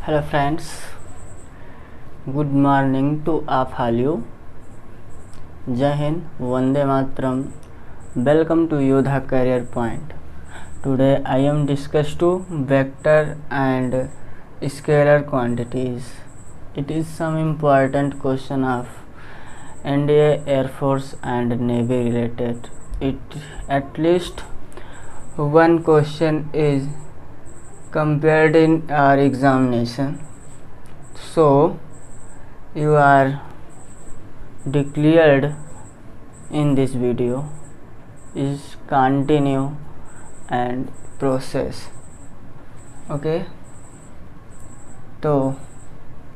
Hello friends, good morning to all you. Jai Hind, Vande Mataram. Welcome to Yodha Career Point. Today I am discuss to vector and scalar quantities. It is some important question of NDA, Air Force and Navy related. At least one question is compared in our examination, so you are declared in this video is continue and process. Okay तो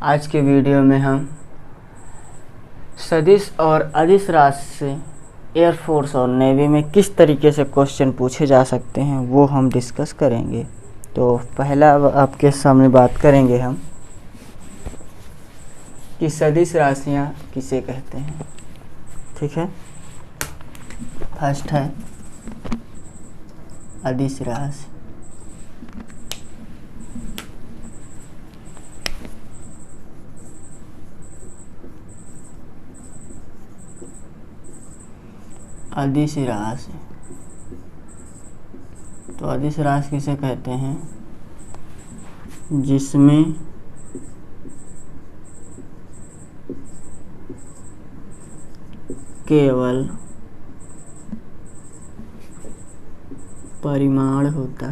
आज के video में हम सदिश और अदिश राशि से एयरफोर्स और नेवी में किस तरीके से क्वेश्चन पूछे जा सकते हैं वो हम डिस्कस करेंगे। तो पहला आपके सामने बात करेंगे हम कि सदिश राशियां किसे कहते हैं। ठीक है, फर्स्ट है अदिश राशि। अदिश राशि तो अदिश राशि किसे कहते हैं जिसमें केवल परिमाण होता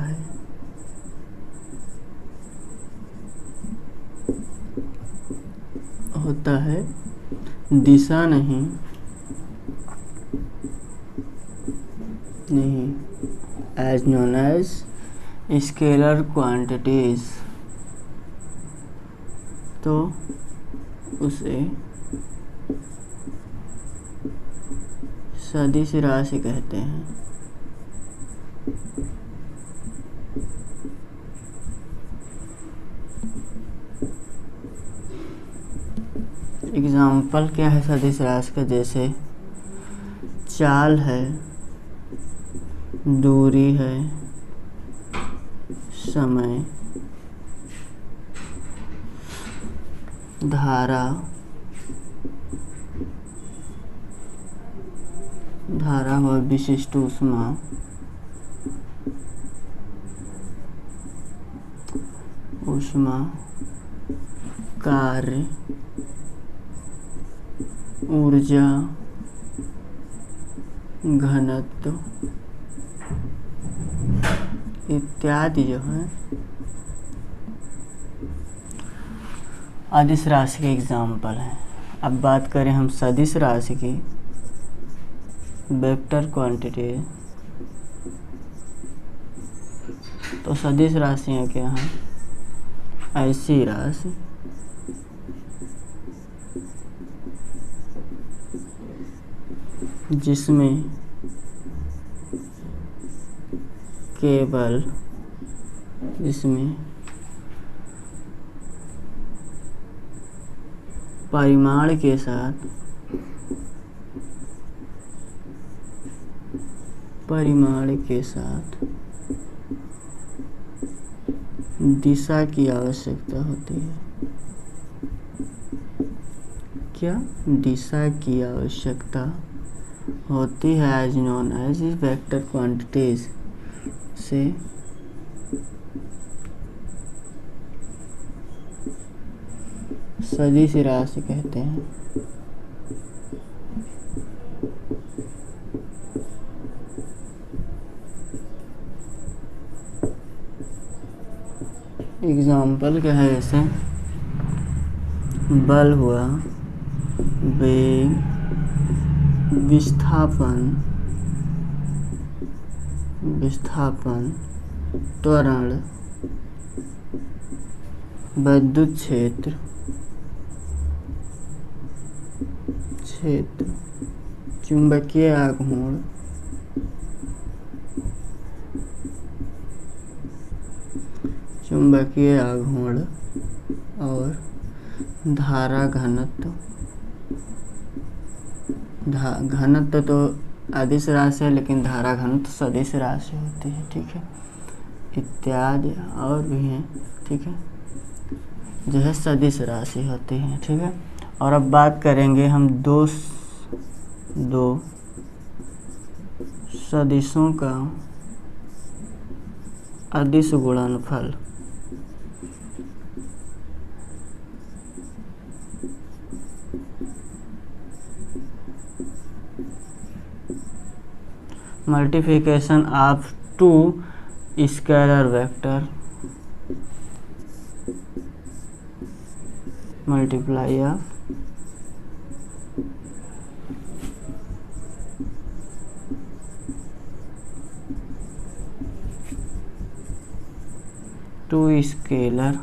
है दिशा नहीं as known as scalar quantities, तो उसे सदिश राशि कहते हैं। एग्जाम्पल क्या है सदिश राशि का, जैसे चाल है, दूरी है, समय, धारा व विशिष्ट ऊष्मा, कार्य, ऊर्जा, घनत्व इत्यादि जो है अदिश राशि के एग्जाम्पल हैं। अब बात करें हम सदिश राशि की, वेक्टर क्वांटिटी। तो सदिश राशियाँ क्या हैं? ऐसी राशि जिसमें परिमाण के साथ दिशा की आवश्यकता होती है। क्या? दिशा की आवश्यकता होती है as known as vector quantities से सदिश राशि कहते हैं। एग्जाम्पल क्या है, जैसे बल हुआ, वेग, विस्थापन, त्वरण, विद्युत क्षेत्र, चुंबकीय आघूर्ण, और धारा घनत्व। घनत्व तो अदिश राशि है, लेकिन धारा घनत्व सदिश राशि होती है। ठीक है, इत्यादि और भी हैं। ठीक है, जो है सदिश राशि होती है, ठीक है। और अब बात करेंगे हम दो सदिशों का अदिश गुणनफल। Multiplication of two scalar vector, multiply of two scalar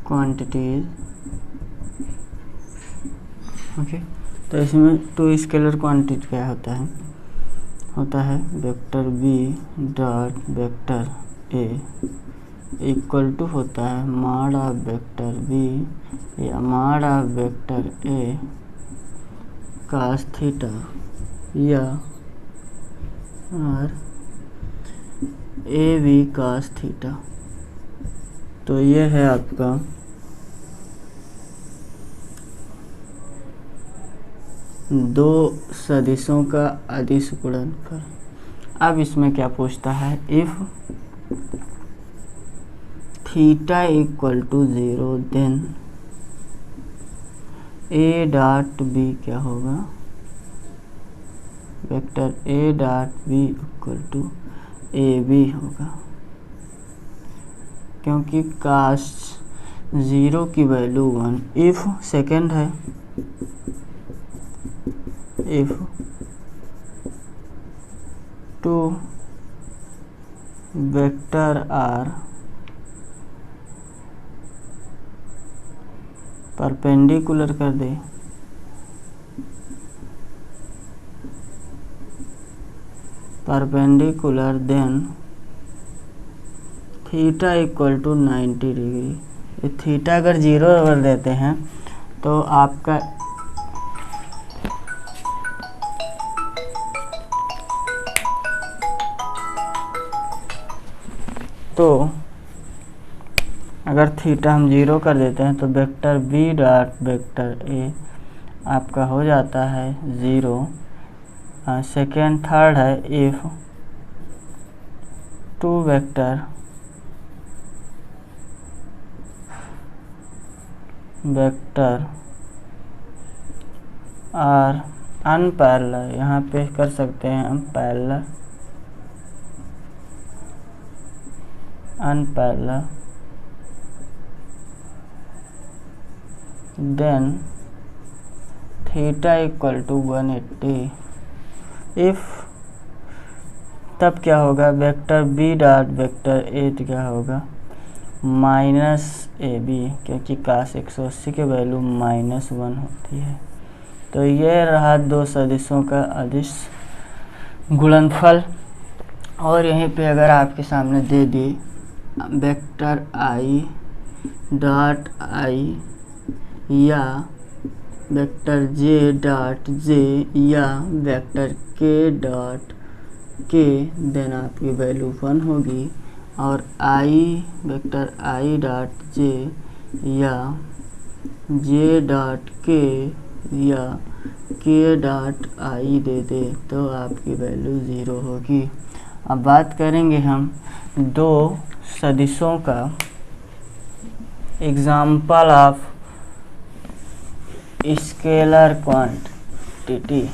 quantities. Okay, तो इसमें टू स्केलर क्वांटिटी क्या होता है vector B dot vector A equal to होता है मॉड ऑफ वेक्टर बी या mod of vector A cos theta या और ए बी cos थीटा। तो ये है आपका दो सदिशों का अदिश गुणनफल। अब इसमें क्या पूछता है, if theta equal to 0 then A dot B क्या होगा, vector A dot B equal to A B होगा, क्योंकि cos 0 की वैल्यू 1। इफ सेकेंड है, if two vector are perpendicular कर दे, perpendicular then theta equal to 90 degree. Theta अगर 0 कर देते हैं तो आपका अगर थीटा हम 0 कर देते हैं तो vector B dot vector A आपका हो जाता है 0। सेकेंड थर्ड है, if two vector are unparallel, यहाँ पे कर सकते हैं हम parallel, unparallel, then theta equal to 180। If तब क्या होगा, vector B dot vector A क्या होगा माइनस ए बी, क्योंकि cos 180 की वैल्यू -1 होती है। तो ये रहा दो सदिशों का अदिश गुणनफल। और यहीं पे अगर आपके सामने दे दी वेक्टर आई डॉट आई या वेक्टर जे डॉट जे या वेक्टर के डॉट के, देन आपकी वैल्यू 1 होगी। और आई वेक्टर आई डॉट जे या जे डॉट के या के डॉट आई दे दे तो आपकी वैल्यू 0 होगी। अब बात करेंगे हम दो सदिशों का example of scalar quantity.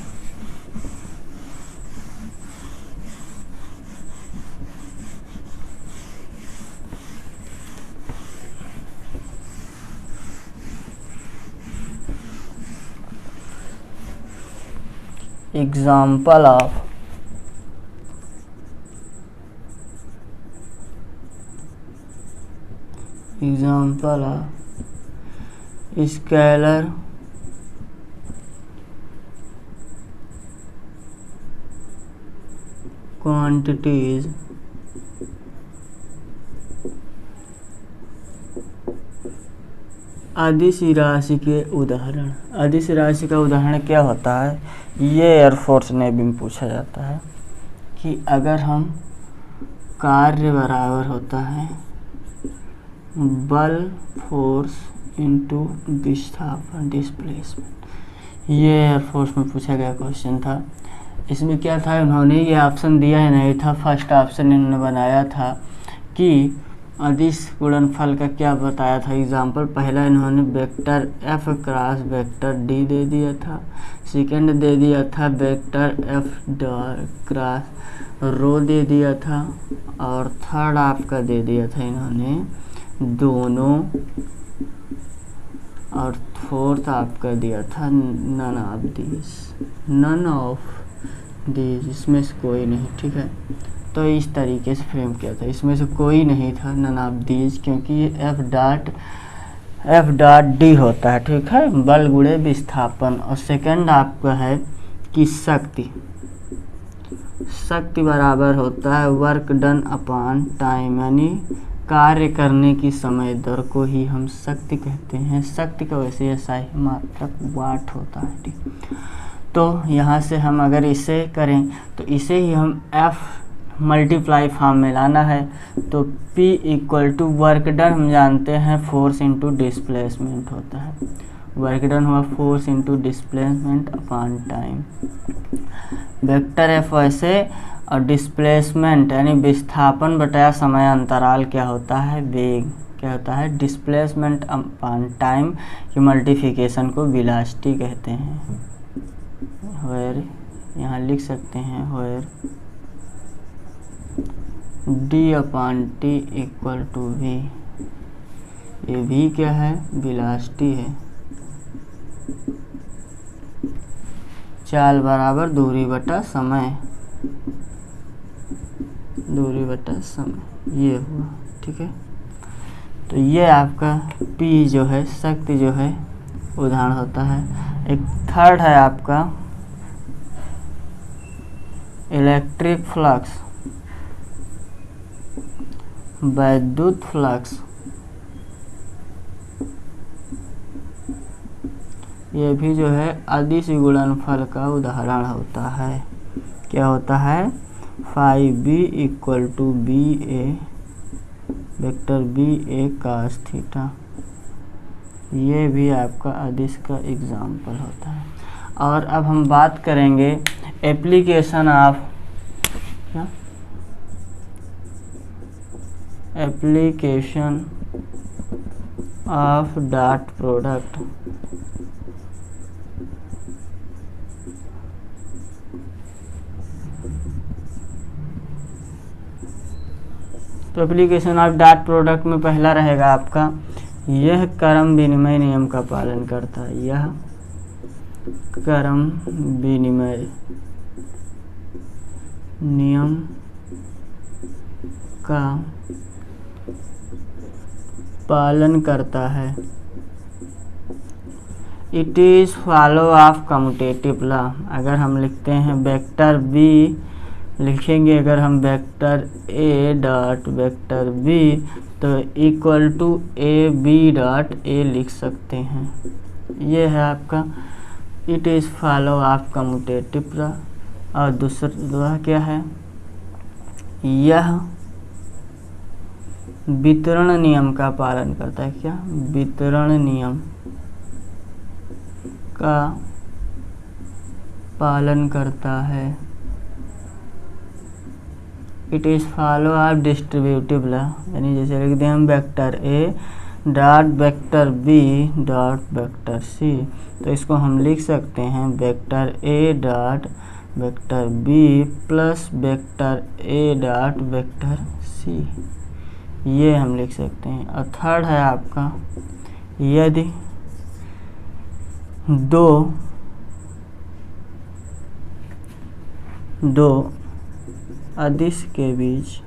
Example of scalar quantities अदिश राशि के उदाहरण। अदिश राशि का उदाहरण क्या होता है, ये एयरफोर्स नेवी में पूछा जाता है कि अगर हम कार्य बराबर होता है बल फोर्स इनटू विस्थापन डिस्प्लेसमेंट, ये एयरफोर्स में पूछा गया क्वेश्चन था। इसमें क्या था, उन्होंने ये ऑप्शन दिया ही नहीं था, फर्स्ट ऑप्शन इन्होंने बनाया था कि अदिश गुणनफल का क्या बताया था एग्जाम्पल। पहला इन्होंने vector F cross vector D दे दिया था, सेकंड दे दिया था वेक्टर एफ क्रॉस रो दे दिया था, और थर्ड आपका दे दिया था इन्होंने दोनों, और फोर्थ आपका दिया था नन ऑफ दीज, इसमें से कोई नहीं। ठीक है, तो इस तरीके से फ्रेम किया था, इसमें से कोई नहीं था नन ऑफ दीज, क्योंकि ये एफ डॉट डी होता है। ठीक है, बल गुणे विस्थापन। और सेकंड आपका है कि शक्ति बराबर होता है वर्क डन अपॉन टाइम, यानी कार्य करने की समय दर को ही हम शक्ति कहते हैं। शक्ति का वैसे SI मात्रक वाट होता है। ठीक, तो यहाँ से हम अगर इसे करें तो इसे ही हम F मल्टीप्लाई फॉर्म में लाना है, तो P equal to work done हम जानते हैं फोर्स इंटू डिस्प्लेसमेंट होता है। वर्क डन हुआ force into displacement upon time. Vector F वैसे, और डिस्प्लेसमेंट यानी विस्थापन बटाया समय अंतराल क्या होता है, वेग क्या होता है, डिस्प्लेसमेंट अपॉन टाइम की मल्टीप्लिकेशन को वेलोसिटी कहते हैं। वेयर यहाँ लिख सकते हैं where D upon T equal to V, ये वी क्या है, वेलोसिटी है। चाल बराबर दूरी बटा समय, दूरी बटा समय, ये हुआ। ठीक है, तो ये आपका P जो है शक्ति जो है उदाहरण होता है। एक थर्ड है आपका इलेक्ट्रिक फ्लक्स, वैद्युत फ्लक्स। ये भी जो है अदिश गुणनफल का उदाहरण होता है। क्या होता है, phi B equal to B A vector B A cos theta, ये भी आपका अदिश का एग्जाम्पल होता है। और अब हम बात करेंगे एप्लीकेशन ऑफ क्या, एप्लीकेशन ऑफ डॉट प्रोडक्ट। तो एप्लीकेशन ऑफ डॉट प्रोडक्ट में पहला रहेगा आपका, यह क्रम विनिमय नियम का पालन करता है। यह क्रम विनिमय नियम का पालन करता है। It is follow of commutative law. अगर हम लिखते हैं वेक्टर बी, लिखेंगे अगर हम vector A dot vector B, तो equal to A B dot A लिख सकते हैं। ये है आपका it is follow of commutative law. और दूसरा क्या है, यह वितरण नियम का पालन करता है। क्या, वितरण नियम का पालन करता है। It is follow of distributive law, यानी जैसे लिख दें हम vector A dot vector B dot vector C, तो इसको हम लिख सकते हैं vector A dot vector B plus vector A dot vector C, ये हम लिख सकते हैं। और थर्ड है आपका, यदि दो अदिश के बीच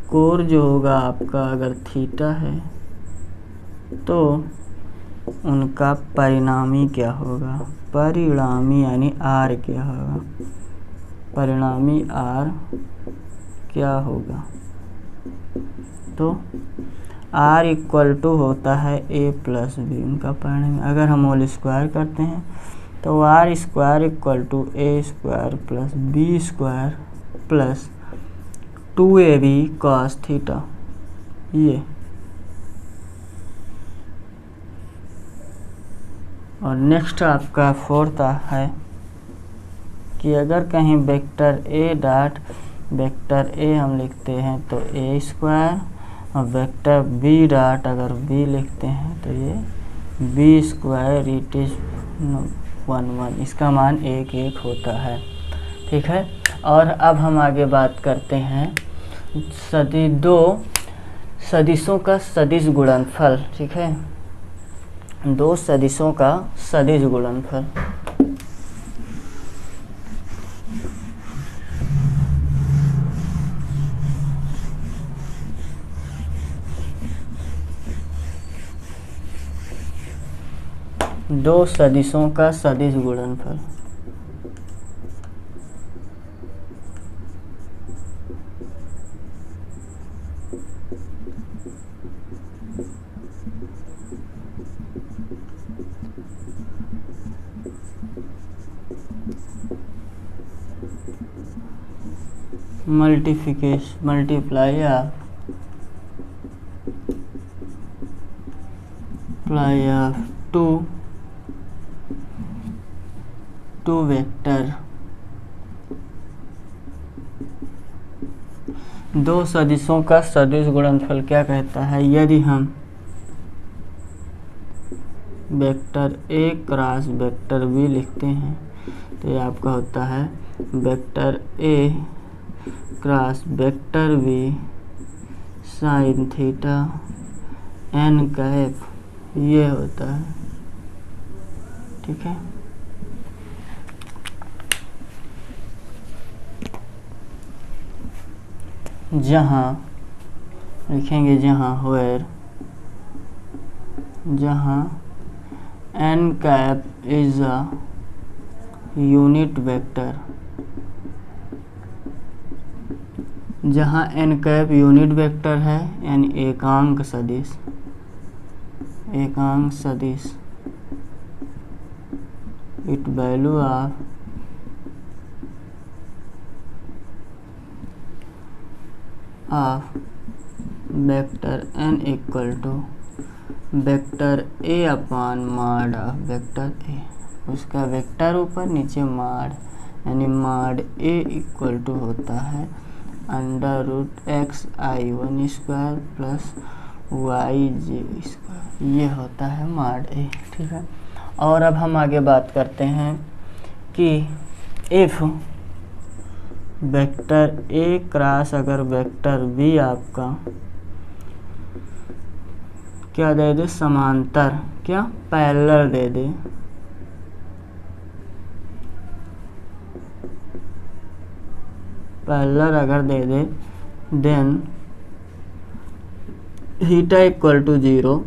कोण जो होगा आपका अगर थीटा है, तो उनका परिणामी क्या होगा, परिणामी यानी आर क्या होगा, परिणामी आर क्या होगा। तो r इक्वल टू होता है a प्लस बी, उनका परिणाम अगर हम होल स्क्वायर करते हैं तो r square equal to a square plus B square plus 2ab cos theta. ये और नेक्स्ट आपका फोर्थ है कि अगर कहीं vector a dot vector a हम लिखते हैं तो a स्क्वायर, और वेक्टर b डॉट अगर b लिखते हैं तो ये b स्क्वायर इट इज 1 1, इसका मान 1 1 होता है। ठीक है। और अब हम आगे बात करते हैं दो सदिशों का सदिश गुणनफल। ठीक है, दो सदिशों का सदिश गुणनफल। दो सदिशों का सदिश गुणनफल। Multiply of two vector. दो सदिशों का सदिश गुणनफल क्या कहता है? यदि हम vector a cross vector b लिखते हैं तो ये आपका होता है vector a cross vector b sine theta n cap, ये होता है। ठीक है। जहाँ लिखेंगे जहाँ n cap is a unit vector, जहाँ n कैप यूनिट वेक्टर है यानी एकांक सदिश, it value of vector n equal to vector a upon mod of vector a, उसका वेक्टर ऊपर नीचे मॉड, यानी मॉड a इक्वल टू होता है under root xi1 square plus yj square, ये होता है मॉड a। ठीक है। और अब हम आगे बात करते हैं कि इफ वेक्टर a क्रॉस अगर वेक्टर b आपका क्या दे दे, समांतर, क्या पैरेलल दे दे, पैरेलल अगर दे दे देन थीटा इक्वल टू 0,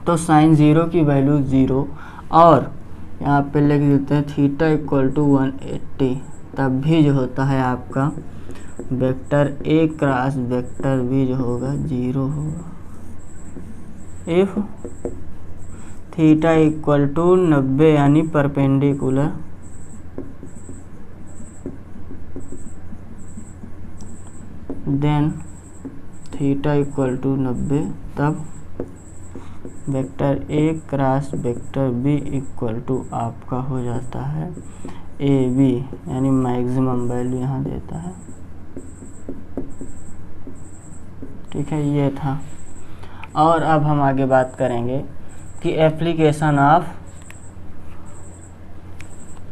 तो साइन 0 की वैल्यू 0, और यहाँ पे लिख देते हैं थीटा इक्वल टू 180, तब भी जो होता है आपका vector a cross vector b जो होगा 0 होगा। इफ थीटा इक्वल टू 90 यानी perpendicular, then theta equal to 90, तब vector a cross vector b equal to आपका हो जाता है ab, यानी मैक्सिमम वैल्यू यहाँ देता है। ठीक है, ये था। और अब हम आगे बात करेंगे कि application of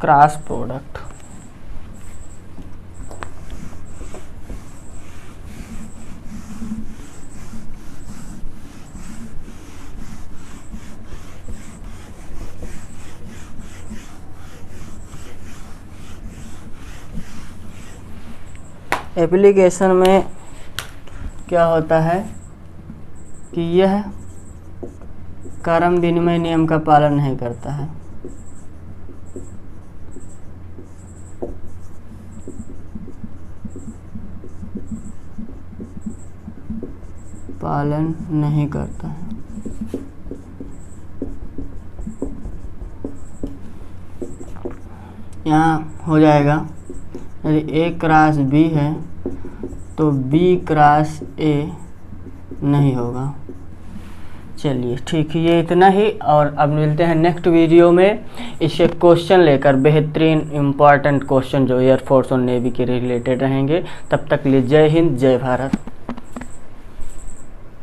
cross product. Application में क्या होता है कि यह क्रम विनिमय नियम का पालन नहीं करता है। पालन नहीं करता है। यहाँ हो जाएगा यदि A क्रॉस B है तो B क्रॉस A नहीं होगा। चलिए ठीक है, ये इतना ही, और अब मिलते हैं नेक्स्ट वीडियो में इससे क्वेश्चन लेकर, बेहतरीन इम्पॉर्टेंट क्वेश्चन जो एयरफोर्स और नेवी के रिलेटेड रहेंगे। तब तक लिए जय हिंद, जय भारत।